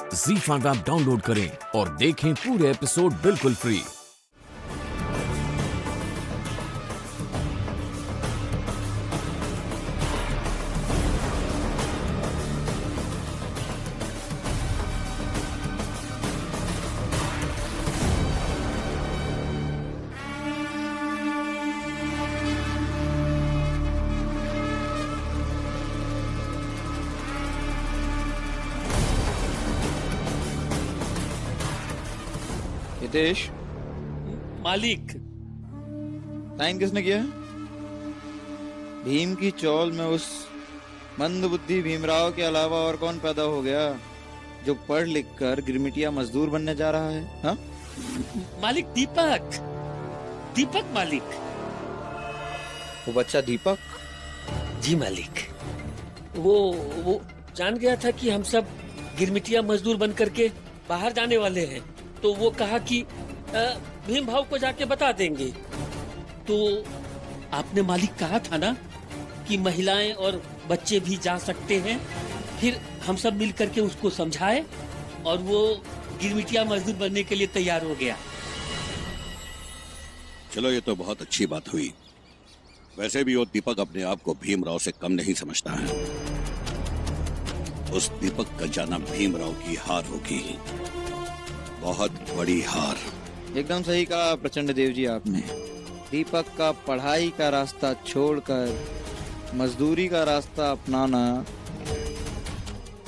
ZEE5 app download करें और देखें पूरे एपिसोड बिल्कुल फ्री। हितेश, मालिक। साइन किसने किया? भीम की चौल में उस मंदबुद्धि भीमराव के अलावा और कौन पैदा हो गया जो पढ़ लिख कर गिरमिटिया मजदूर बनने जा रहा है? हाँ? मालिक दीपक, दीपक मालिक। वो बच्चा दीपक? जी मालिक। वो जान गया था कि हम सब गिरमिटिया मजदूर बन करके बाहर जाने वाले हैं, तो वो कहा कि भीम भाव को जाके बता देंगे। तो आपने मालिक कहा था ना कि महिलाएं और बच्चे भी जा सकते हैं। फिर हम सब मिल करके उसको समझाए और वो गिरमिटिया मजदूर बनने के लिए तैयार हो गया। चलो, ये तो बहुत अच्छी बात हुई। वैसे भी वो दीपक अपने आप को भीमराव से कम नहीं समझता है। उस दीपक का जाना भीमराव की हार होगी, बहुत बड़ी हार। एकदम सही कहा प्रचंड देव जी आपने। दीपक का पढ़ाई का रास्ता छोड़कर मजदूरी का रास्ता अपनाना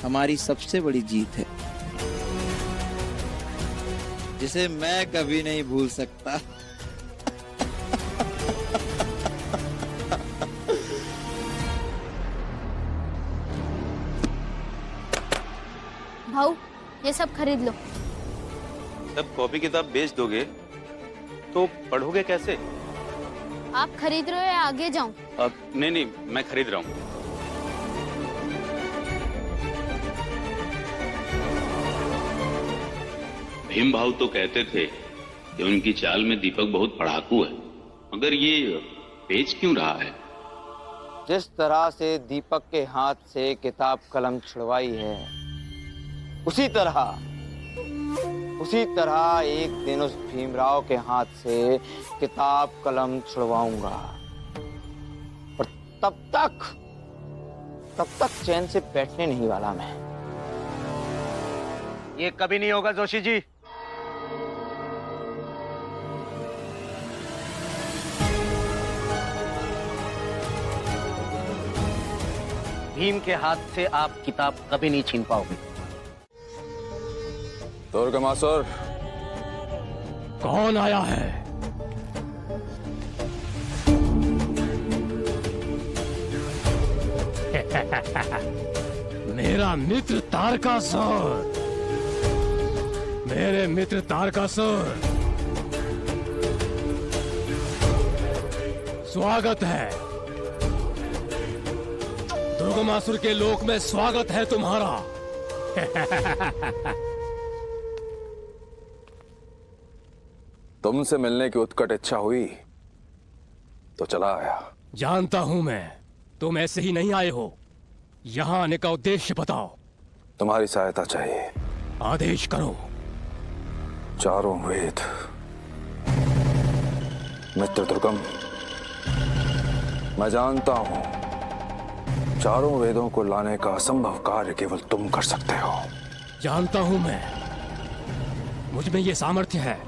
हमारी सबसे बड़ी जीत है, जिसे मैं कभी नहीं भूल सकता। भाऊ, ये सब खरीद लो। तब कॉपी किताब बेच दोगे तो पढ़ोगे कैसे? आप खरीद रहे हो या आगे जाऊं? नहीं, मैं खरीद रहा हूँ। भीम भाव तो कहते थे कि उनकी चाल में दीपक बहुत पढ़ाकू है, मगर ये बेच क्यों रहा है? जिस तरह से दीपक के हाथ से किताब कलम छुड़वाई है, उसी तरह एक दिन उस भीमराव के हाथ से किताब कलम छुड़वाऊंगा। और तब तक चैन से बैठने नहीं वाला मैं। ये कभी नहीं होगा जोशी जी। भीम के हाथ से आप किताब कभी नहीं छीन पाओगे। दुर्गमासुर, कौन आया है? मेरा मित्र तारकासुर, मेरे मित्र तारकासुर, स्वागत है। दुर्गमासुर के लोक में स्वागत है तुम्हारा। तुमसे मिलने की उत्कट इच्छा हुई तो चला आया। जानता हूं मैं, तुम ऐसे ही नहीं आए हो। यहां आने का उद्देश्य बताओ। तुम्हारी सहायता चाहिए। आदेश करो। चारों वेद, मित्र दुर्गम, मैं जानता हूं चारों वेदों को लाने का असंभव कार्य केवल तुम कर सकते हो। जानता हूं मैं, मुझ में ये सामर्थ्य है,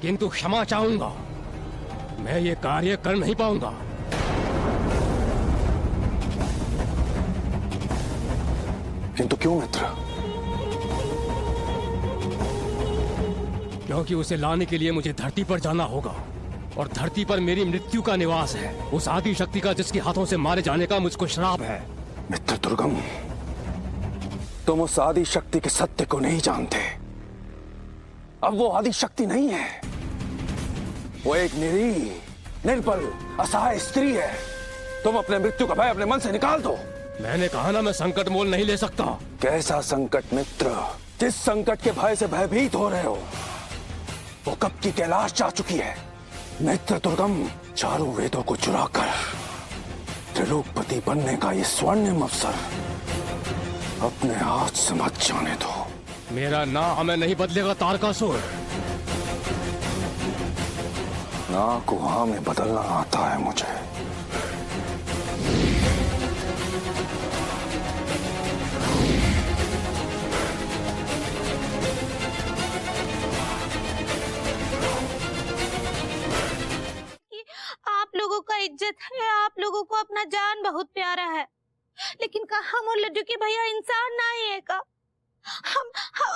किंतु क्षमा चाहूंगा, मैं ये कार्य कर नहीं पाऊंगा। किंतु क्यों मित्र? क्योंकि उसे लाने के लिए मुझे धरती पर जाना होगा, और धरती पर मेरी मृत्यु का निवास है, उस आदि शक्ति का जिसके हाथों से मारे जाने का मुझको श्राप है। मित्र दुर्गम, तुम उस आदि शक्ति के सत्य को नहीं जानते। अब वो आदि शक्ति नहीं है, वो एक निरीह, निर्बल, असहाय स्त्री है। तुम अपने मृत्यु का भय अपने मन से निकाल दो। मैंने कहा ना, मैं संकट मोल नहीं ले सकता। कैसा संकट मित्र? जिस संकट के भय से भयभीत हो रहे हो वो कब की कैलाश जा चुकी है। मित्र दुर्गम, चारों वेदों को चुराकर त्रिलोकपति बनने का ये स्वर्णिम अवसर अपने हाथ से मत जाने दो। मेरा नाम हमें नहीं बदलेगा तारकासुर। ना को हाँ में बदलना आता है मुझे। आप लोगों का इज्जत है, आप लोगों को अपना जान बहुत प्यारा है, लेकिन का हम और लड्डू के भैया इंसान नहीं है का?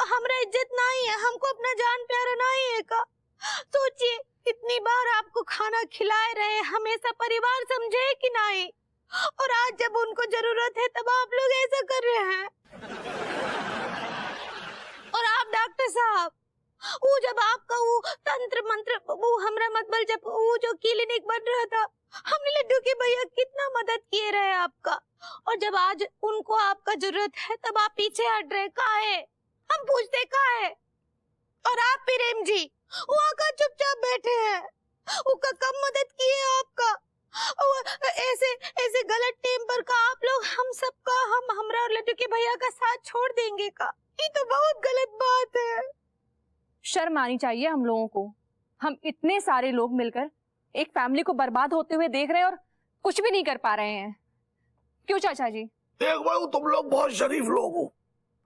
हमरा इज्जत नहीं है, हमको अपना जान प्यारा नहीं है का? सोचिए, इतनी बार आपको खाना खिलाए रहे, हमेशा परिवार समझे कि नहीं? और आज जब उनको जरूरत है तब आप लोग ऐसा कर रहे हैं। और आप डॉक्टर साहब, वो जब आपका वो तंत्र मंत्र वो हमरा मतबल जब वो जो क्लिनिक बन रहा था, हमने लड्डू के भैया कितना मदद किए रहे आपका, और जब आज उनको आपका जरूरत है तब आप पीछे हट रहे काहे? हम पूछते काहे? और आप प्रेम जी वहाँ का चुपचाप बैठे हैं, उसका कम मदद किए आपका, और ऐसे ऐसे गलत टेम्पर का आप लोग हम सबका हमरा और लड्डू के भैया का साथ छोड़ देंगे का? ये तो बहुत गलत बात है। शर्म आनी चाहिए हम लोगों को। हम इतने सारे लोग मिलकर एक फैमिली को बर्बाद होते हुए देख रहे हैं और कुछ भी नहीं कर पा रहे हैं। क्यों चाचा जी? देख भाई, तुम लोग बहुत शरीफ लोग हो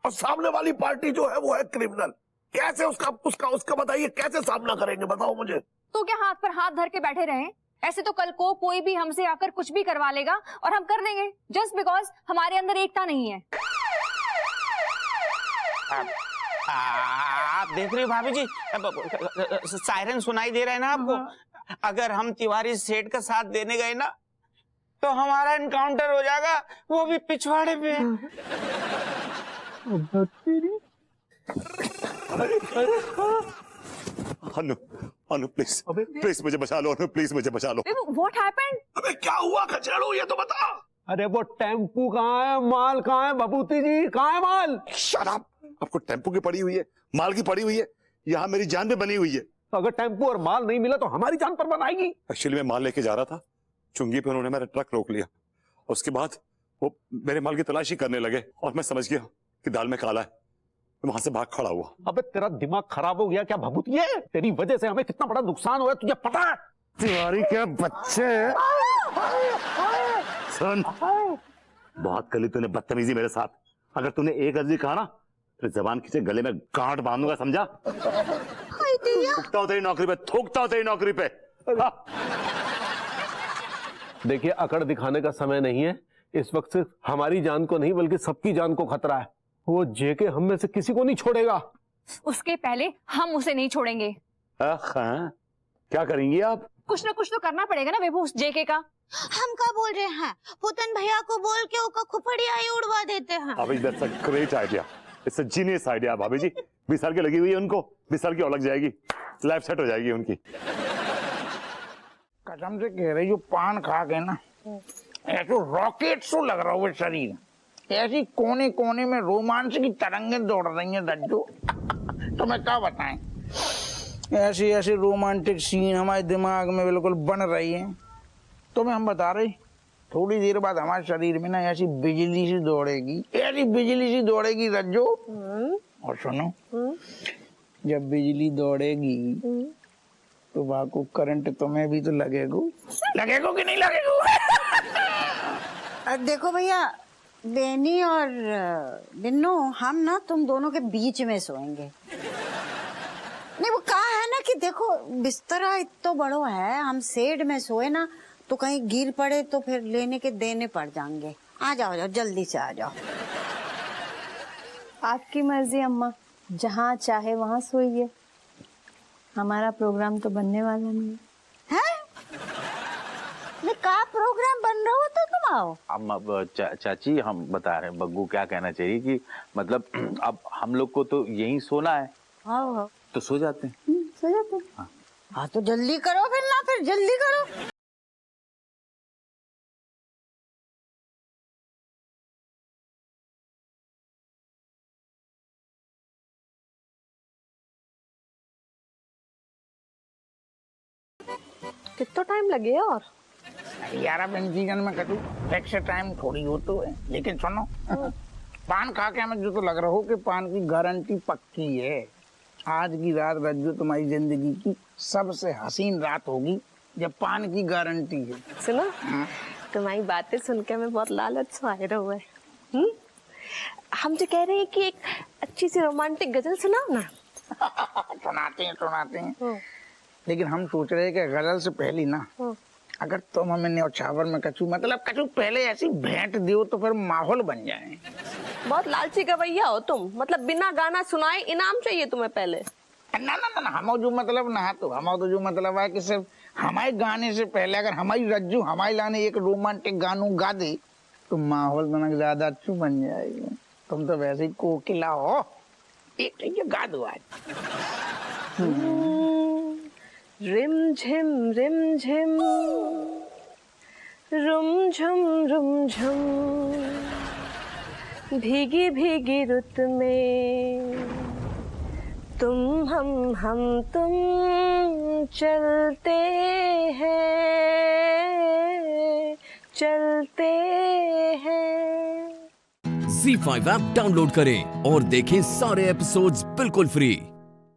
और सामने वाली पार्टी जो है वो है क्रिमिनल। कैसे उसका बताइए, कैसे सामना करेंगे बताओ मुझे। तो क्या हाथ पर हाथ धर के बैठे रहे? ऐसे तो कल को कोई भी हमसे आकर कुछ भी करवा लेगा और हम कर देंगे, जस्ट बिकॉज हमारे अंदर एकता नहीं है। आप देख रहे हो भाभी जी, सायरन सुनाई दे रहा है ना आपको? अगर हम तिवारी सेठ का साथ देने गए ना तो हमारा एनकाउंटर हो जाएगा, वो भी पिछवाड़े पे। अनु, अनु प्लीज प्लीज मुझे बचा लो, अनु प्लीज मुझे बचा लो। What happened? अबे क्या हुआ खचेड़ो, ये तो बता। अरे वो टेम्पू कहाँ है, माल कहाँ है, बबूती जी कहाँ है माल? Shut up. आपको टेम्पू की पड़ी हुई है, माल की पड़ी हुई है, यहाँ मेरी जान भी बनी हुई है। अगर टेम्पू और माल नहीं मिला तो हमारी जान पर बनाएगी। एक्चुअली मैं माल लेके जा रहा था, चुंगी पे उन्होंने मेरा ट्रक रोक लिया, उसके बाद वो मेरे माल की तलाशी करने लगे और मैं समझ गया कि दाल में काला है, वहां से भाग खड़ा हुआ। अबे तेरा दिमाग खराब हो गया क्या भभूतिये? तेरी वजह से हमें कितना बड़ा नुकसान हुआ तुझे पता है? तिवारी के बच्चे, सुन, बहुत कली तूने बदतमीजी मेरे साथ। अगर तूने एक अर्जी कहा ना तो जबान खींचे गले में गांठ बांधूंगा, समझा? थूकता हो तेरी नौकरी पे, थूकता हो तेरी नौकरी पे। देखिए, अकड़ दिखाने का समय नहीं है। इस वक्त सिर्फ हमारी जान को नहीं बल्कि सबकी जान को खतरा है। वो जेके हम में से किसी को नहीं छोड़ेगा। उसके पहले हम उसे नहीं छोड़ेंगे। क्या करेंगी आप? कुछ ना कुछ तो करना पड़ेगा ना विभू उस जेके का। हम क्या बोल रहे हैं? पुतन भैया को बोल के उसका खुपड़िया ही उड़वा देते हैं। भाभी that's a great idea, it's a genius idea भाभी जी। 20 साल की लगी हुई है उनको, 20 साल की और लग जाएगी, लाइफ सेट हो जाएगी उनकी। कसम से कह रही, जो पान खा के ना ऐसे रॉकेट सो लग रहा है शरीर, ऐसी कोने कोने में रोमांच की तरंगें दौड़ रही हैं दज्जू। तो मैं क्या बताएं, ऐसी ऐसी रोमांटिक सीन हमारे दिमाग में बिल्कुल बन रही है। तो मैं हम बता रहे, थोड़ी देर बाद हमारे शरीर में ना ऐसी बिजली सी दौड़ेगी, ऐसी बिजली सी दौड़ेगी रज्जो। और सुनो, जब बिजली दौड़ेगी तो वहां को करंट तुम्हें भी तो लगेगा कि नहीं लगेगा? देखो भैया, बेनी और बिन्नू, हम ना तुम दोनों के बीच में सोएंगे। नहीं, वो कहा है ना कि देखो बिस्तरा इतना बड़ो है, हम शेड में सोए ना तो कहीं गिर पड़े तो फिर लेने के देने पड़ जाएंगे। आ जाओ जल्दी से आ जाओ। आपकी मर्जी अम्मा, जहाँ चाहे वहाँ सोइए, हमारा प्रोग्राम तो बनने वाला नहीं है। का प्रोग्राम बन रहा हो तो तुम आओ। अब चाची हम बता रहे हैं, बग्गू क्या कहना चाहिए कि मतलब अब हम लोग को तो यहीं सोना है। हाँ, तो सो जाते हैं। सो जाते हैं। हाँ तो जल्दी करो फिर ना, फिर जल्दी करो। कितना टाइम लगेगा? और यार अब इन सीजन में कटू एक्स्ट्रा टाइम थोड़ी हो तो है, लेकिन सुनो पान खा के हमें जो तो लग रहा हो कि पान की गारंटी पक्की है। आज की रात रज्जू तुम्हारी जिंदगी की सबसे हसीन रात होगी जब पान की गारंटी है। सुनो, तुम्हारी बातें सुन के मैं बहुत लालच से आए हुए। हम जो कह रहे हैं कि एक अच्छी सी रोमांटिक गजल सुनाओ ना। सुनाते हैं। लेकिन हम सोच रहे हैं कि गजल से पहले ना अगर तुम हमें न्यौछावर में कछु पहले ऐसी भेंट दियो तो फिर माहौल बन जाए। बहुत लालची गवैया हो तुम, मतलब बिना गाना सुनाए इनाम चाहिए तुम्हें पहले। ना हम जो मतलब ना तो हम तो जो मतलब है कि सिर्फ हमारे गाने से पहले अगर हमारी रज्जू हमारे लाने एक रोमांटिक गानों गा दे तो माहौल बना ज्यादा अच्छू बन जाएगा। तुम तो वैसे ही कोकिला हो, एक ये गा दो आज। रिम झिम रुम झुम भीगी भीगी रुत में तुम हम तुम चलते हैं। ZEE5 ऐप डाउनलोड करें और देखें सारे एपिसोड्स बिल्कुल फ्री।